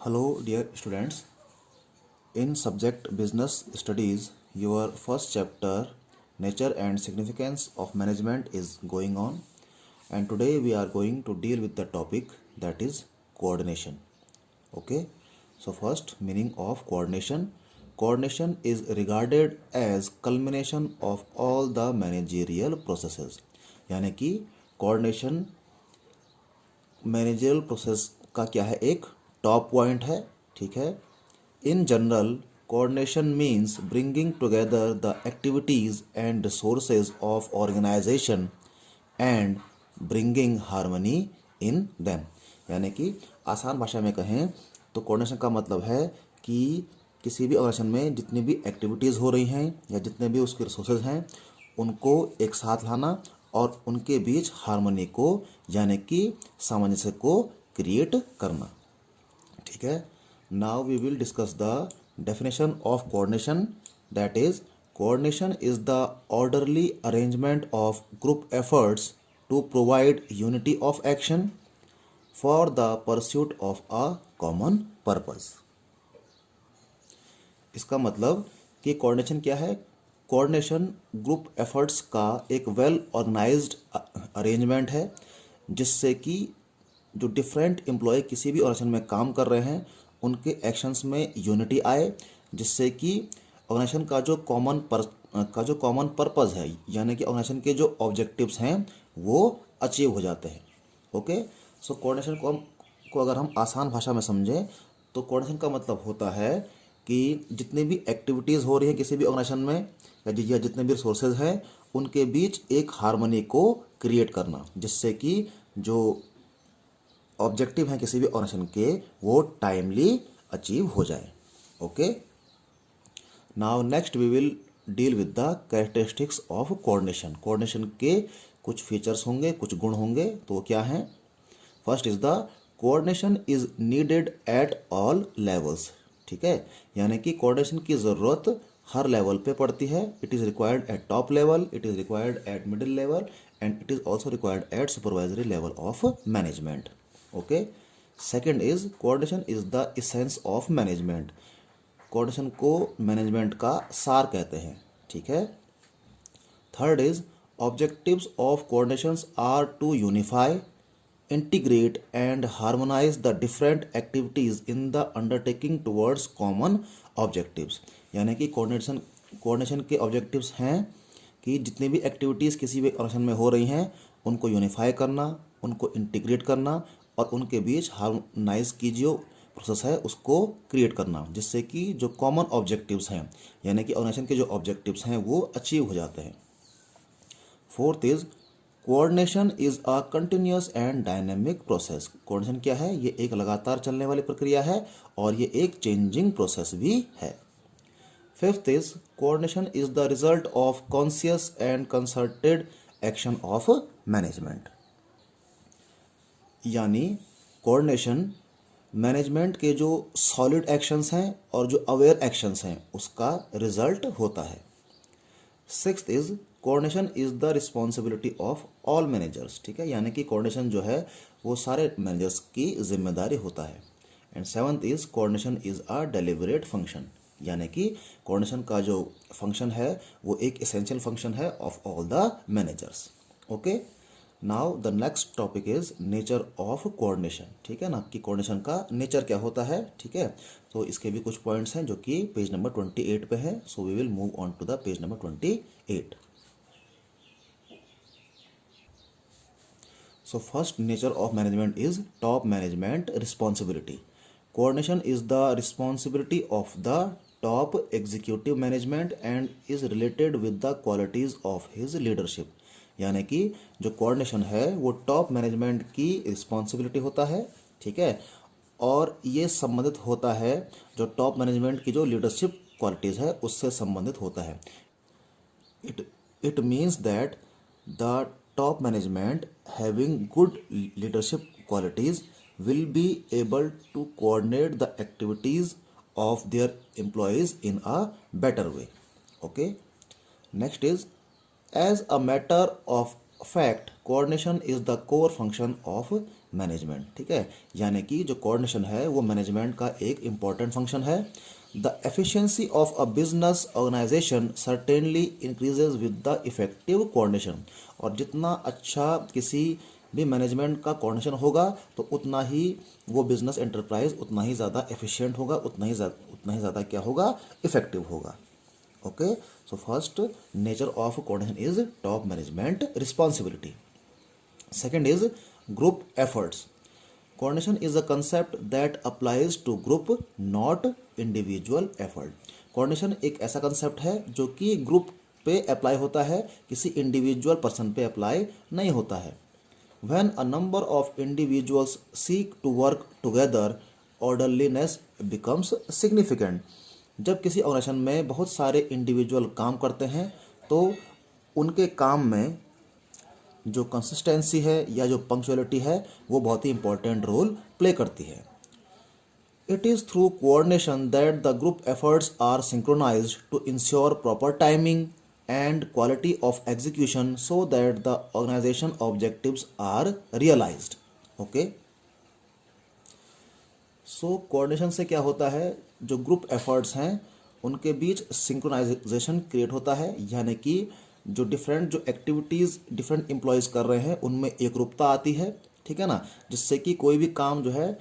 Hello, dear students. In subject Business Studies, your first chapter, Nature and Significance of Management, is going on. And today we are going to deal with the topic that is coordination. Okay. So first, meaning of coordination. Coordination is regarded as culmination of all the managerial processes. यानी कि coordination managerial process का क्या है, एक top point है. ठीक है. In general coordination means bringing together the activities and resources of organisation and bringing harmony in them. यानी कि आसान भाषा में कहें तो कोऑर्डिनेशन का मतलब है कि किसी भी ऑर्गेनाइजेशन में जितनी भी एक्टिविटीज़ हो रही हैं या जितने भी उसके रिसोर्सेज हैं उनको एक साथ लाना और उनके बीच हार्मनी को यानी कि सामंजस्य को क्रिएट करना. ठीक है. Now we will discuss the definition of coordination. That is coordination is the orderly arrangement of group efforts to provide unity of action for the pursuit of a common purpose. इसका मतलब कि coordination क्या है. Coordination group efforts का एक well organised arrangement है जिससे कि जो डिफरेंट एम्प्लॉय किसी भी ऑर्गेनाइजेशन में काम कर रहे हैं उनके एक्शंस में यूनिटी आए, जिससे कि ऑर्गेनाइजेशन का जो कॉमन पर्पस है यानी कि ऑर्गेनाइजेशन के जो ऑब्जेक्टिव्स हैं वो अचीव हो जाते हैं. ओके. सो कोऑर्डिनेशन को अगर हम आसान भाषा में समझें तो कोऑर्डिनेशन का मतलब होता है कि जितनी भी एक्टिविटीज़ हो रही हैं किसी भी ऑर्गेनाइजेशन में या जितने भी रिसोर्सेज हैं उनके बीच एक हार्मनी को क्रिएट करना, जिससे कि जो ऑब्जेक्टिव हैं किसी भी ऑर्गेनाइजेशन के वो टाइमली अचीव हो जाए. Okay. Now next we will deal with the characteristics of coordination. Coordination के कुछ फीचर्स होंगे, कुछ गुण होंगे. तो वो क्या हैं. First is the coordination is needed at all levels. ठीक है. यानी कि कोऑर्डिनेशन की ज़रूरत हर लेवल पे पड़ती है. It is required at top level, it is required at middle level and it is also required at supervisory level of management. Okay. Second is coordination is the essence of management. Coordination को management का सार कहते हैं. ठीक है. Third is objectives of coordinations are to unify, integrate and harmonize the different activities in the undertaking towards common objectives. यानी कि coordination के ऑब्जेक्टिव्स हैं कि जितनी भी एक्टिविटीज़ किसी भी ऑर्गेनाइजेशन में हो रही हैं उनको यूनिफाई करना, उनको इंटीग्रेट करना और उनके बीच हार्मोनाइज की जो प्रोसेस है उसको क्रिएट करना, जिससे कि जो कॉमन ऑब्जेक्टिव्स हैं यानी कि ऑर्गेनाइजेशन के जो ऑब्जेक्टिव्स हैं वो अचीव हो जाते हैं. Fourth is coordination is a continuous and dynamic process. Coordination क्या है. ये एक लगातार चलने वाली प्रक्रिया है और ये एक चेंजिंग प्रोसेस भी है. Fifth is coordination is the result of conscious and concerted action of management. यानी कोऑर्डिनेशन मैनेजमेंट के जो सॉलिड एक्शंस हैं और जो अवेयर एक्शंस हैं उसका रिजल्ट होता है. Sixth is coordination is the responsibility of all managers. ठीक है. यानी कि कोऑर्डिनेशन जो है वो सारे मैनेजर्स की जिम्मेदारी होता है. And seventh is coordination is a deliberate function. यानी कि कोऑर्डिनेशन का जो फंक्शन है वो एक एसेंशियल फंक्शन है of all the managers. Okay. Now the next topic is nature of coordination. ठीक है ना, कि कोऑर्डिनेशन का नेचर क्या होता है. ठीक है. तो इसके भी कुछ पॉइंट्स हैं जो कि पेज नंबर 28 पे है. So we will move on to the page number 28. So first nature of management is top management responsibility. Coordination is the responsibility of the top executive management and is related with the qualities of his leadership. यानी कि जो coordination है वो top management की responsibility होता है. ठीक है. और ये संबंधित होता है जो टॉप मैनेजमेंट की जो लीडरशिप क्वालिटीज़ है उससे संबंधित होता है. It means that the top management having good leadership qualities will be able to coordinate the activities of their employees in a better way. Okay. Next is, as a matter of fact, coordination is the core function of management. ठीक है, यानी कि जो coordination है वो management का एक important function है। The efficiency of a business organisation certainly increases with the effective coordination. और जितना अच्छा किसी भी मैनेजमेंट का कोऑर्डिनेशन होगा तो उतना ही वो बिजनेस एंटरप्राइज उतना ही ज़्यादा एफिशिएंट होगा, उतना ही ज़्यादा क्या होगा, इफेक्टिव होगा। Okay, so first nature of coordination is top management responsibility. Second is group efforts. Coordination is a concept that applies to group, not individual effort. Coordination एक ऐसा concept है जो कि group पे अप्लाई होता है, किसी individual person पे अप्लाई नहीं होता है। When a number of individuals seek to work together, orderliness becomes significant. जब किसी ऑर्गेनाइजेशन में बहुत सारे इंडिविजुअल काम करते हैं तो उनके काम में जो कंसिस्टेंसी है या जो पंक्चुअलिटी है वो बहुत ही इंपॉर्टेंट रोल प्ले करती है। It is through coordination that the group efforts are synchronised to ensure proper timing and quality of execution so that the organisation objectives are realised. Okay, so coordination से क्या होता है, जो group efforts हैं उनके बीच synchronisation create होता है, यानी कि जो डिफरेंट जो एक्टिविटीज़ डिफरेंट एम्प्लॉयज़ कर रहे हैं उनमें एकरूपता आती है। ठीक है ना, जिससे कि कोई भी काम जो है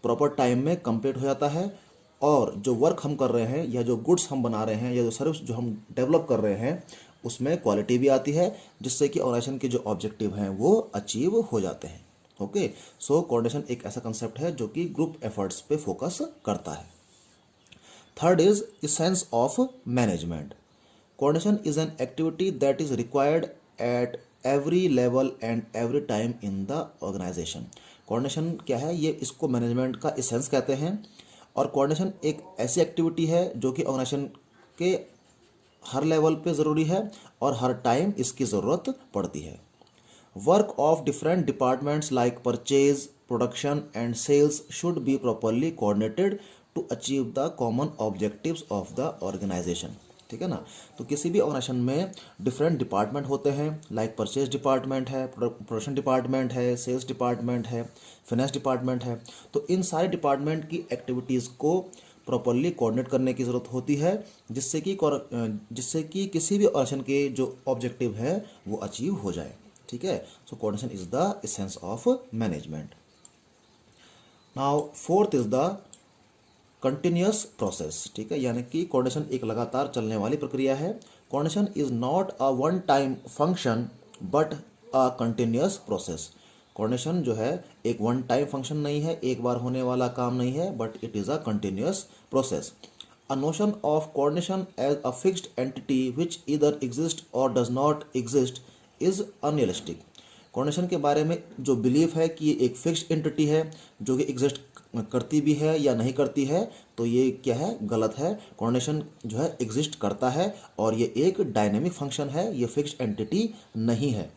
प्रॉपर टाइम में कंप्लीट हो जाता है और जो वर्क हम कर रहे हैं या जो गुड्स हम बना रहे हैं या जो सर्विस जो हम डेवलप कर रहे हैं उसमें क्वालिटी भी आती है, जिससे कि ऑर्गेनाइजेशन के जो ऑब्जेक्टिव हैं वो अचीव हो जाते हैं। ओके, सो कोऑर्डिनेशन एक ऐसा कंसेप्ट है जो कि ग्रुप एफर्ट्स पे फोकस करता है। Third is essence of management. Coordination is an activity that is required at every level and every time in the organization. Coordination क्या है, ये इसको मैनेजमेंट का एसेंस कहते हैं। और कोऑर्डिनेशन एक ऐसी एक्टिविटी है जो कि ऑर्गेनाइजेशन के हर लेवल पे ज़रूरी है और हर टाइम इसकी ज़रूरत पड़ती है। Work of different departments like purchase, production and sales should be properly coordinated to achieve the common objectives of the organisation. ठीक है ना, तो किसी भी ऑर्गेनाइजेशन में डिफरेंट डिपार्टमेंट होते हैं, लाइक परचेज डिपार्टमेंट है, प्रोडक्शन डिपार्टमेंट है, सेल्स डिपार्टमेंट है, फाइनेंस डिपार्टमेंट है। तो इन सारे डिपार्टमेंट की एक्टिविटीज़ को प्रॉपरली कोऑर्डिनेट करने की ज़रूरत होती है, जिससे कि किसी भी ऑर्गेनाइजेशन के जो ऑब्जेक्टिव है वो अचीव हो जाए। ठीक है, so coordination is the essence of management. Now fourth is the continuous process. ठीक है, यानी कि कोऑर्डिनेशन एक लगातार चलने वाली प्रक्रिया है। Coordination is not a one time function but a continuous process. Coordination जो है एक वन टाइम फंक्शन नहीं है, एक बार होने वाला काम नहीं है, but it is a continuous process. A notion of coordination as a fixed entity which either exist or does not exist is unrealistic. Coordination के बारे में जो बिलीफ है कि ये एक फिक्स्ड एंटिटी है जो कि एग्जिस्ट करती भी है या नहीं करती है, तो ये क्या है, गलत है। कोऑर्डिनेशन जो है एग्जिस्ट करता है और ये एक डायनेमिक फंक्शन है, ये फिक्स्ड एंटिटी नहीं है।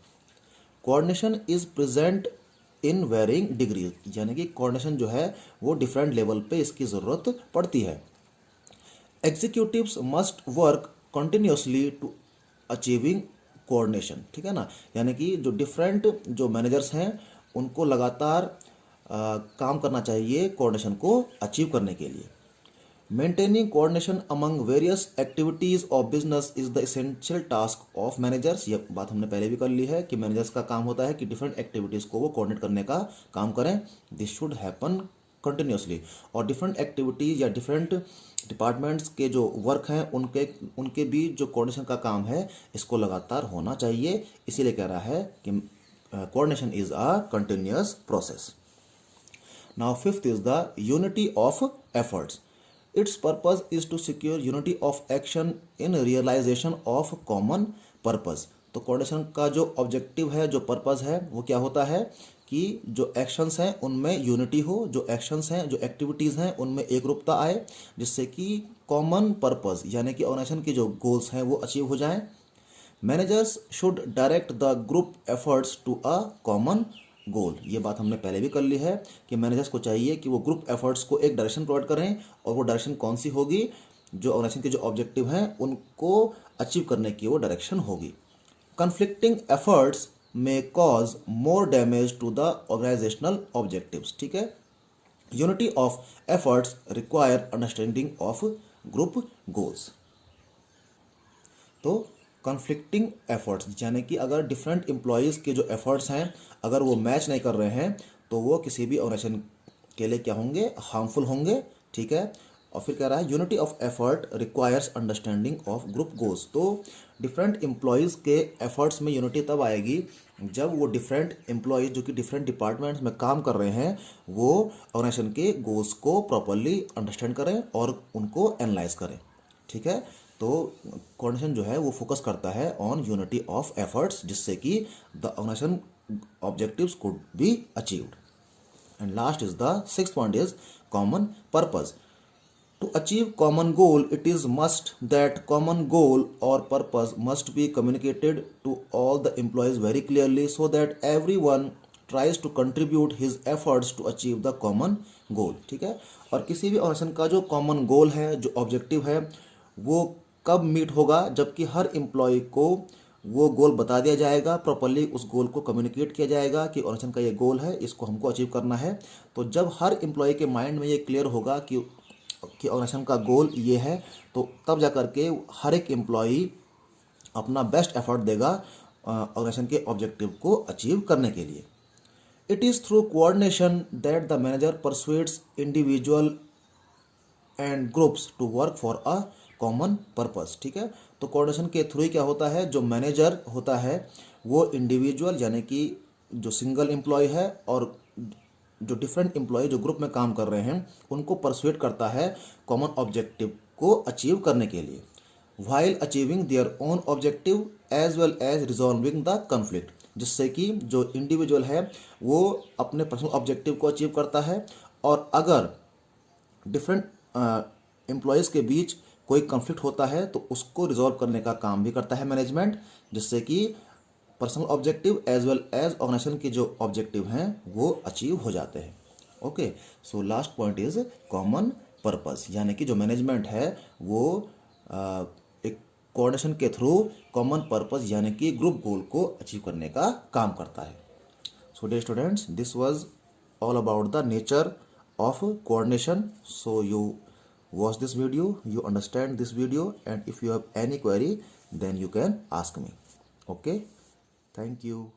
Coordination is present in varying degree, यानी कि कोऑर्डिनेशन जो है वो डिफरेंट लेवल पे इसकी ज़रूरत पड़ती है। Executives must work continuously to achieving coordination. ठीक है ना, यानी कि जो डिफरेंट जो मैनेजर्स हैं उनको लगातार काम करना चाहिए कोऑर्डिनेशन को अचीव करने के लिए। Maintaining coordination among various activities of business is the essential task of managers. ये बात हमने पहले भी कर ली है कि मैनेजर्स का काम होता है कि डिफरेंट एक्टिविटीज़ को वो कोऑर्डिनेट करने का काम करें। This should happen continuously. और डिफरेंट एक्टिविटीज़ या डिफरेंट डिपार्टमेंट्स के जो वर्क हैं उनके बीच जो कोऑर्डिनेशन का काम है इसको लगातार होना चाहिए। इसीलिए कह रहा है कि coordination is a continuous process. Now fifth is the unity of efforts. Its purpose is to secure unity of action in realization of common purpose. तो कोऑर्डिनेशन का जो ऑब्जेक्टिव है, जो पर्पस है, वो क्या होता है कि जो एक्शंस हैं उनमें यूनिटी हो, जो एक्शंस हैं, जो एक्टिविटीज़ हैं उनमें एकरूपता आए, जिससे कि कॉमन पर्पस यानी कि ऑर्गेनाइजेशन के जो गोल्स हैं वो अचीव हो जाएं। Managers should direct the group efforts to a common goal. ये बात हमने पहले भी कर ली है कि मैनेजर्स को चाहिए कि वो ग्रुप एफर्ट्स को एक डायरेक्शन प्रोवाइड करें, और वो डायरेक्शन कौन सी होगी, जो ऑर्गेनाइजेशन के जो ऑब्जेक्टिव हैं उनको अचीव करने की वो डायरेक्शन होगी। Conflicting efforts may cause more damage to the organizational objectives. ठीक है, unity of efforts require understanding of group goals. तो कॉन्फ्लिक्टिंग एफर्ट्स यानी कि अगर डिफरेंट एम्प्लॉयज़ के जो एफर्ट्स हैं अगर वो मैच नहीं कर रहे हैं तो वो किसी भी ऑर्गेनाइजेशन के लिए क्या होंगे, हार्मफुल होंगे. ठीक है, और फिर कह रहा है unity of effort requires understanding of group goals. तो डिफरेंट एम्प्लॉयज़ के एफर्ट्स में यूनिटी तब आएगी जब वो डिफरेंट एम्प्लॉयज़ जो कि डिफरेंट डिपार्टमेंट्स में काम कर रहे हैं वो ऑर्गेनाइजेशन के गोल्स को प्रॉपरली अंडरस्टैंड करें और उनको एनालाइज करें. ठीक है, तो कोऑर्डिनेशन जो है वो फोकस करता है ऑन यूनिटी ऑफ एफर्ट्स जिससे कि the organisation objectives could be achieved. And last is the sixth point is common purpose. To achieve common goal, it is must that common goal or purpose must be communicated to all the employees very clearly so that everyone tries to contribute his efforts to achieve the common goal. ठीक है, और किसी भी organisation का जो common goal है, जो objective है, वो कब मीट होगा, जबकि हर एम्प्लॉय को वो गोल बता दिया जाएगा, प्रॉपरली उस गोल को कम्युनिकेट किया जाएगा कि ऑर्गेनाइजेशन का ये गोल है, इसको हमको अचीव करना है. तो जब हर एम्प्लॉय के माइंड में ये क्लियर होगा कि ऑर्गेनाइजेशन का गोल ये है, तो तब जा करके हर एक एम्प्लॉई अपना बेस्ट एफर्ट देगा ऑर्गेनाइजेशन के ऑब्जेक्टिव को अचीव करने के लिए. It is through coordination that the manager persuades individual and groups to work for a common purpose. ठीक है, तो कोऑर्डिनेशन के थ्रू ही क्या होता है, जो मैनेजर होता है वो इंडिविजुअल यानी कि जो सिंगल एम्प्लॉय है और जो डिफरेंट एम्प्लॉय जो ग्रुप में काम कर रहे हैं उनको परसुएट करता है कॉमन ऑब्जेक्टिव को अचीव करने के लिए, while achieving their own objective as well as resolving the conflict. जिससे कि जो इंडिविजुअल है वो अपने पर्सनल ऑब्जेक्टिव को अचीव करता है और अगर डिफरेंट एम्प्लॉयज़ के बीच कोई कॉन्फ्लिक्ट होता है तो उसको रिजॉल्व करने का काम भी करता है मैनेजमेंट, जिससे कि personal objective as well as organisation के जो ऑब्जेक्टिव हैं वो अचीव हो जाते हैं. Okay, so last point is common purpose, यानी कि जो मैनेजमेंट है वो एक कोऑर्डिनेशन के थ्रू कॉमन पर्पस यानी कि ग्रुप गोल को अचीव करने का काम करता है. So dear students, this was all about the nature of coordination. So you watch this video, you understand this video, and if you have any query then you can ask me. Okay, thank you.